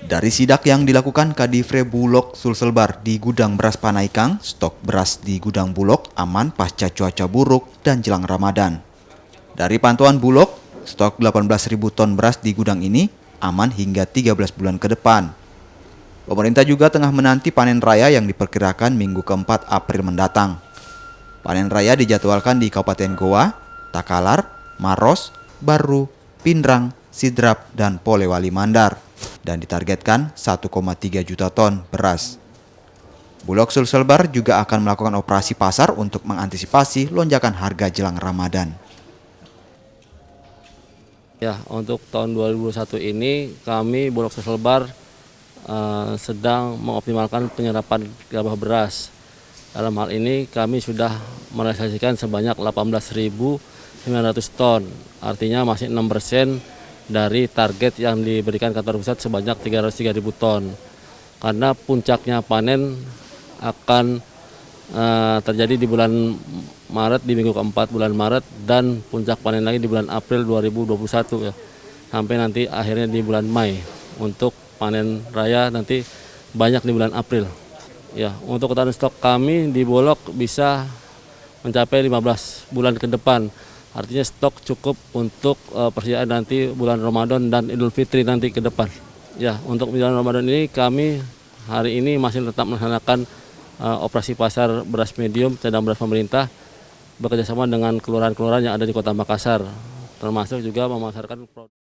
Dari sidak yang dilakukan Kadifre Bulog Sulselbar di gudang beras Panaikang, stok beras di gudang Bulog aman pasca cuaca buruk dan jelang Ramadan. Dari pantauan Bulog, stok 18.000 ton beras di gudang ini aman hingga 13 bulan ke depan. Pemerintah juga tengah menanti panen raya yang diperkirakan minggu keempat April mendatang. Panen raya dijadwalkan di Kabupaten Goa, Takalar, Maros, Baru, Pindrang, Sidrap, dan Polewali Mandar, dan ditargetkan 1,3 juta ton beras. Bulog Sulselbar juga akan melakukan operasi pasar untuk mengantisipasi lonjakan harga jelang Ramadan. Ya, untuk tahun 2021 ini kami Bulog Sulselbar sedang mengoptimalkan penyerapan gabah beras. Dalam hal ini kami sudah merealisasikan sebanyak 18.900 ton, artinya masih 6% dari target yang diberikan kantor pusat sebanyak 303.000 ton. Karena puncaknya panen akan terjadi di bulan Maret, di minggu keempat bulan Maret, dan puncak panen lagi di bulan April 2021 ya. Sampai nanti akhirnya di bulan Mei. Untuk panen raya nanti banyak di bulan April. Ya, untuk ketahanan stok kami di Bulog bisa mencapai 15 bulan ke depan. Artinya stok cukup untuk persediaan nanti bulan Ramadan dan Idul Fitri nanti ke depan. Ya, untuk bulan Ramadan ini kami hari ini masih tetap melaksanakan operasi pasar beras medium cadangan beras pemerintah bekerjasama dengan kelurahan-kelurahan yang ada di Kota Makassar, termasuk juga memasarkan produk.